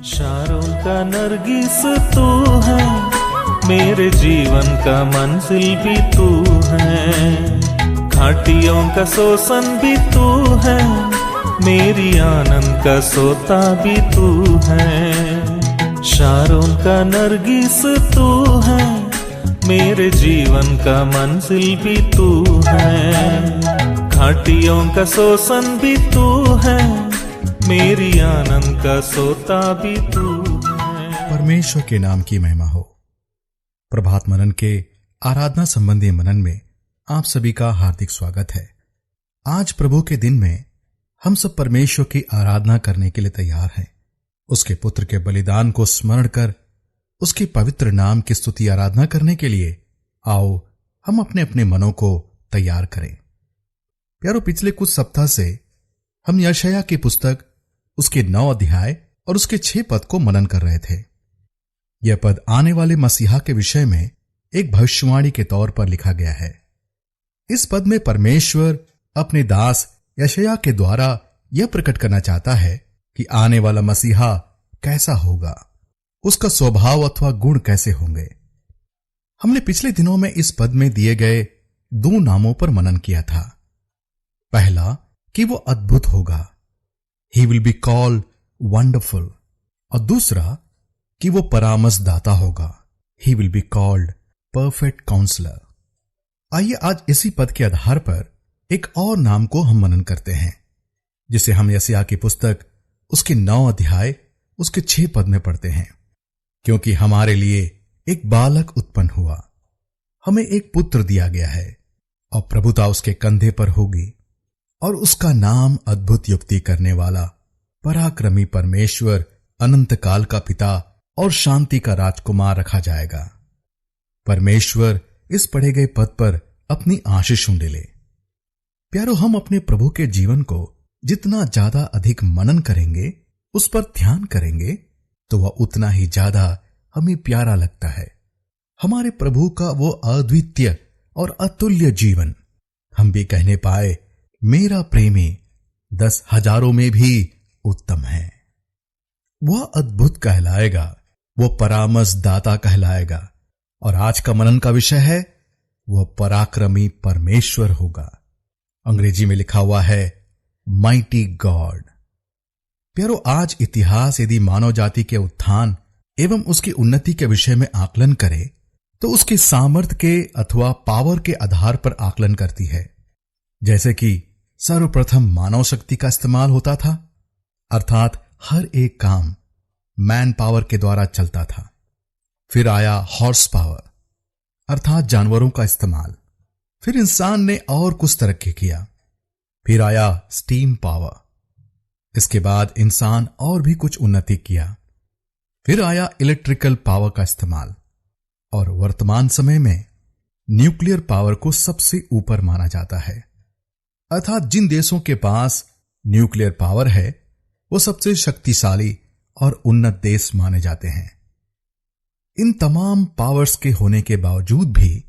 शारों का नरगिस तू है, मेरे जीवन का मंजिल भी तू है। घाटियों का शोषण भी तू है, मेरी आनंद का सोता भी तू है। शारों का नरगिस तू है, मेरे जीवन का मंजिल भी तू है। घाटियों का शोषण भी तू है, मेरी आनंद का सोता भी तू है। परमेश्वर के नाम की महिमा हो। प्रभात मनन के आराधना संबंधी मनन में आप सभी का हार्दिक स्वागत है। आज प्रभु के दिन में हम सब परमेश्वर की आराधना करने के लिए तैयार हैं। उसके पुत्र के बलिदान को स्मरण कर उसके पवित्र नाम की स्तुति आराधना करने के लिए आओ हम अपने अपने मनों को तैयार करें। प्यारो, पिछले कुछ सप्ताह से हम यशायाह की पुस्तक उसके 9 अध्याय और उसके 6 पद को मनन कर रहे थे। यह पद आने वाले मसीहा के विषय में एक भविष्यवाणी के तौर पर लिखा गया है। इस पद में परमेश्वर अपने दास यशायाह के द्वारा यह प्रकट करना चाहता है कि आने वाला मसीहा कैसा होगा, उसका स्वभाव अथवा गुण कैसे होंगे। हमने पिछले दिनों में इस पद में दिए गए 2 नामों पर मनन किया था। पहला कि वो अद्भुत होगा, He will be called wonderful, और दूसरा कि वो परामर्शदाता होगा, He will be called perfect counselor। आइए आज इसी पद के आधार पर एक और नाम को हम मनन करते हैं, जिसे हम यशायाह की पुस्तक उसके 9 अध्याय उसके 6 पद में पढ़ते हैं। क्योंकि हमारे लिए एक बालक उत्पन्न हुआ, हमें एक पुत्र दिया गया है, और प्रभुता उसके कंधे पर होगी, और उसका नाम अद्भुत युक्ति करने वाला, पराक्रमी परमेश्वर, अनंत काल का पिता और शांति का राजकुमार रखा जाएगा। परमेश्वर इस पढ़े गए पद पर अपनी आशीष उंडेले। प्यारो, हम अपने प्रभु के जीवन को जितना ज्यादा अधिक मनन करेंगे, उस पर ध्यान करेंगे, तो वह उतना ही ज्यादा हमें प्यारा लगता है। हमारे प्रभु का वो अद्वितीय और अतुल्य जीवन हम भी कहने पाए, मेरा प्रेमी 10,000 में भी उत्तम है। वह अद्भुत कहलाएगा, वो परामर्शदाता कहलाएगा, और आज का मनन का विषय है वह पराक्रमी परमेश्वर होगा। अंग्रेजी में लिखा हुआ है माइटी गॉड। प्यारो, आज इतिहास यदि मानव जाति के उत्थान एवं उसकी उन्नति के विषय में आकलन करे तो उसके सामर्थ्य के अथवा पावर के आधार पर आकलन करती है। जैसे कि सर्वप्रथम मानव शक्ति का इस्तेमाल होता था, अर्थात हर एक काम मैन पावर के द्वारा चलता था। फिर आया हॉर्स पावर, अर्थात जानवरों का इस्तेमाल। फिर इंसान ने और कुछ तरक्की किया। फिर आया स्टीम पावर। इसके बाद इंसान और भी कुछ उन्नति किया। फिर आया इलेक्ट्रिकल पावर का इस्तेमाल, और वर्तमान समय में न्यूक्लियर पावर को सबसे ऊपर माना जाता है। अर्थात जिन देशों के पास न्यूक्लियर पावर है वो सबसे शक्तिशाली और उन्नत देश माने जाते हैं। इन तमाम पावर्स के होने के बावजूद भी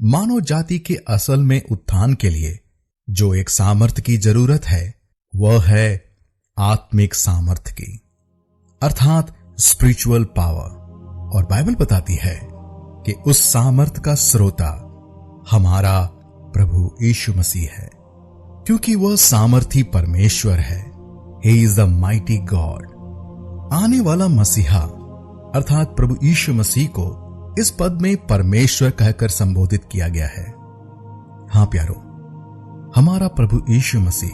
मानव जाति के असल में उत्थान के लिए जो एक सामर्थ्य की जरूरत है, वह है आत्मिक सामर्थ्य की, अर्थात स्पिरिचुअल पावर। और बाइबल बताती है कि उस सामर्थ्य का स्रोता हमारा प्रभु यीशु मसीह है, क्योंकि वह सामर्थी परमेश्वर है। He is the mighty God। आने वाला मसीहा अर्थात प्रभु यीशु मसीह को इस पद में परमेश्वर कहकर संबोधित किया गया है। हां प्यारो, हमारा प्रभु यीशु मसीह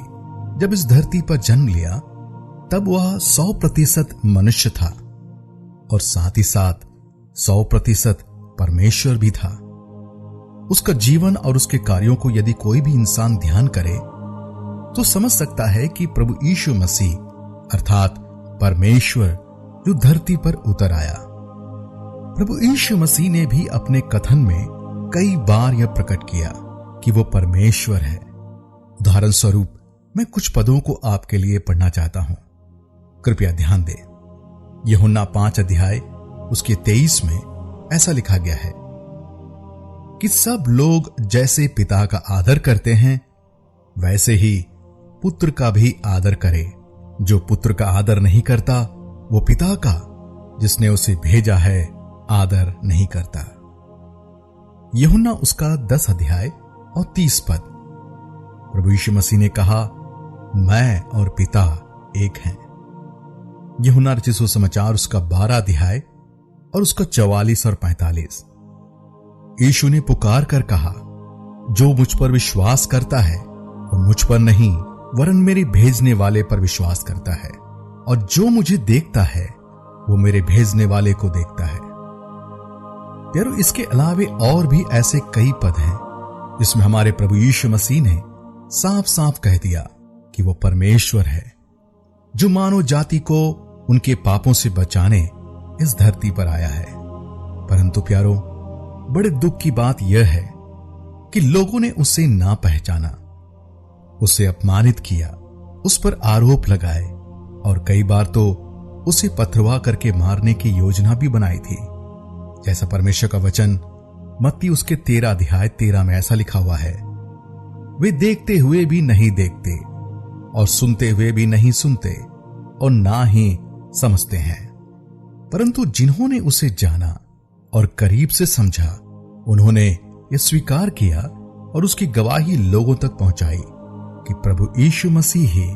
जब इस धरती पर जन्म लिया तब वह 100% मनुष्य था, और साथ ही साथ 100% परमेश्वर भी था। उसका जीवन और उसके कार्यों को यदि कोई भी इंसान ध्यान करे तो समझ सकता है कि प्रभु यीशु मसीह अर्थात परमेश्वर जो धरती पर उतर आया। प्रभु यीशु मसीह ने भी अपने कथन में कई बार यह प्रकट किया कि वो परमेश्वर है। उदाहरण स्वरूप मैं कुछ पदों को आपके लिए पढ़ना चाहता हूं, कृपया ध्यान दें। यूहन्ना 5 अध्याय उसके 23 में ऐसा लिखा गया है कि सब लोग जैसे पिता का आदर करते हैं वैसे ही पुत्र का भी आदर करे। जो पुत्र का आदर नहीं करता वो पिता का जिसने उसे भेजा है आदर नहीं करता। यूहन्ना उसका 10 अध्याय और 30 पद। प्रभु यीशु मसीह ने कहा, मैं और पिता एक हैं। यूहन्ना रचित सुसमाचार उसका 12 अध्याय और उसका 44 और 45। यीशु ने पुकार कर कहा, जो मुझ पर विश्वास करता है वो मुझ पर नहीं वरन मेरे भेजने वाले पर विश्वास करता है, और जो मुझे देखता है वो मेरे भेजने वाले को देखता है। प्यारो, इसके अलावे और भी ऐसे कई पद हैं जिसमें हमारे प्रभु यीशु मसीह ने साफ साफ कह दिया कि वो परमेश्वर है, जो मानव जाति को उनके पापों से बचाने इस धरती पर आया है। परंतु प्यारो, बड़े दुख की बात यह है कि लोगों ने उसे ना पहचाना, उसे अपमानित किया, उस पर आरोप लगाए और कई बार तो उसे पथरवा करके मारने की योजना भी बनाई थी। जैसा परमेश्वर का वचन मत्ती उसके 13 अध्याय 13 में ऐसा लिखा हुआ है, वे देखते हुए भी नहीं देखते और सुनते हुए भी नहीं सुनते और ना ही समझते हैं, परंतु जिन्होंने उसे जाना और करीब से समझा उन्होंने यह स्वीकार किया और उसकी गवाही लोगों तक पहुंचाई कि प्रभु यीशु मसीह ही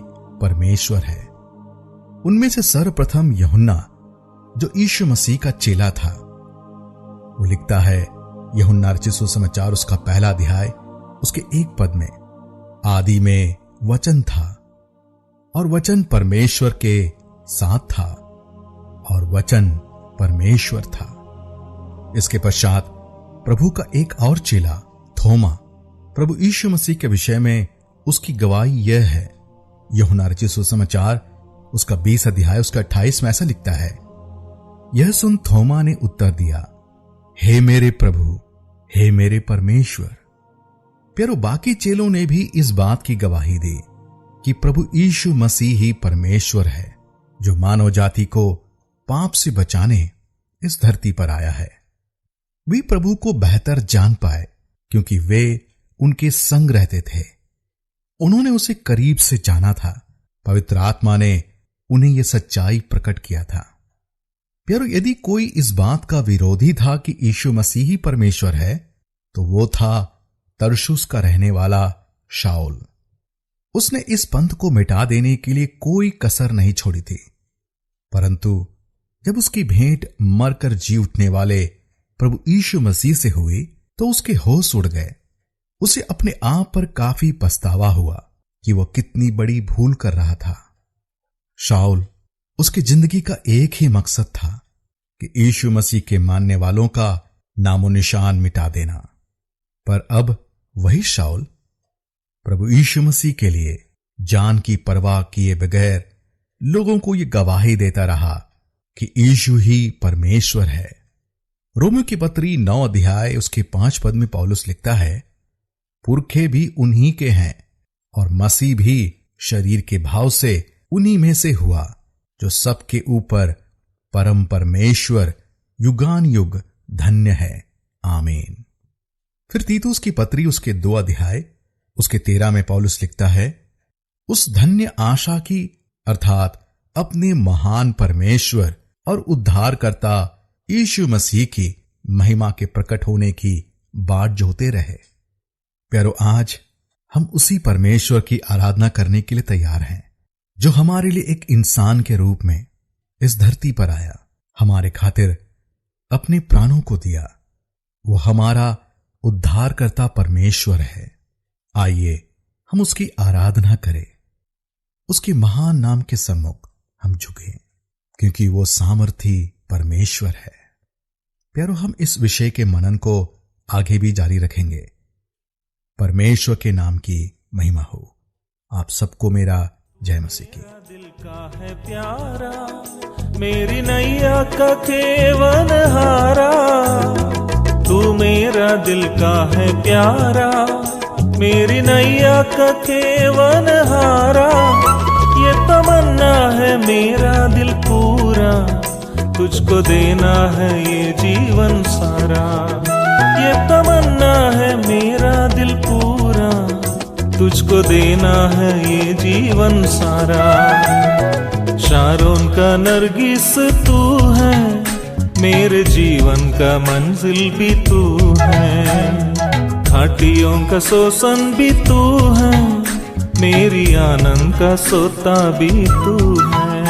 परमेश्वर है। उनमें से सर्वप्रथम यूहन्ना, जो यीशु मसीह का चेला था, वो लिखता है यूहन्ना रचित सुसमाचार उसका 1 अध्याय उसके 1 पद में, आदि में वचन था और वचन परमेश्वर के साथ था और वचन परमेश्वर था। इसके पश्चात प्रभु का एक और चेला थोमा प्रभु यीशु मसीह के विषय में उसकी गवाही यह है, यूहन्ना रचित सुसमाचार उसका 20 अध्याय उसका 28 में ऐसा लिखता है, यह सुन थोमा ने उत्तर दिया, हे मेरे प्रभु, हे मेरे परमेश्वर। प्यारो, बाकी चेलों ने भी इस बात की गवाही दी कि प्रभु यीशु मसीह ही परमेश्वर है, जो मानव जाति को पाप से बचाने इस धरती पर आया है। वे प्रभु को बेहतर जान पाए क्योंकि वे उनके संग रहते थे। उन्होंने उसे करीब से जाना था। पवित्र आत्मा ने उन्हें यह सच्चाई प्रकट किया था। प्यारो, यदि कोई इस बात का विरोधी था कि यीशु मसीह ही परमेश्वर है, तो वो था तरसुस का रहने वाला शाऊल। उसने इस पंथ को मिटा देने के लिए कोई कसर नहीं छोड़ी थी, परंतु जब उसकी भेंट मरकर जी उठने वाले प्रभु यीशु मसीह से हुई तो उसके होश उड़ गए। उसे अपने आप पर काफी पछतावा हुआ कि वह कितनी बड़ी भूल कर रहा था। शाऊल, उसकी जिंदगी का एक ही मकसद था कि यीशु मसीह के मानने वालों का नामो निशान मिटा देना, पर अब वही शाऊल प्रभु यीशु मसीह के लिए जान की परवाह किए बगैर लोगों को यह गवाही देता रहा कि यीशु ही परमेश्वर है। रोमियो की पत्री 9 अध्याय उसके 5 पद में पौलुस लिखता है, पुरखे भी उन्हीं के हैं और मसीह भी शरीर के भाव से उन्हीं में से हुआ, जो सबके ऊपर परम परमेश्वर युगान युग धन्य है। आमीन। फिर तीतुस की पत्री उसके 2 अध्याय उसके 13 में पौलुस लिखता है, उस धन्य आशा की अर्थात अपने महान परमेश्वर और उद्धारकर्ता यीशु मसीह की महिमा के प्रकट होने की बाट जोते रहे। प्यारो, आज हम उसी परमेश्वर की आराधना करने के लिए तैयार हैं, जो हमारे लिए एक इंसान के रूप में इस धरती पर आया, हमारे खातिर अपने प्राणों को दिया। वो हमारा उद्धारकर्ता परमेश्वर है। आइए हम उसकी आराधना करें, उसके महान नाम के सम्मुख हम झुकें, क्योंकि वो सामर्थी परमेश्वर है। प्यारो, हम इस विषय के मनन को आगे भी जारी रखेंगे। परमेश्वर के नाम की महिमा हो। आप सबको मेरा जय मसीह की। दिल का है प्यारा, मेरी नैया का केवन हारा, तू मेरा दिल का है प्यारा, मेरी नैया का केवन हारा, ये तमन्ना है मेरा दिल पूरा, तुझको देना है ये जीवन सारा, ये तमन्ना है मेरा दिल पूरा, तुझको देना है ये जीवन सारा। शारोन का नरगिस तू है, मेरे जीवन का मंजिल भी तू है। घाटियों का शोषण भी तू है, मेरी आनंद का सोता भी तू है।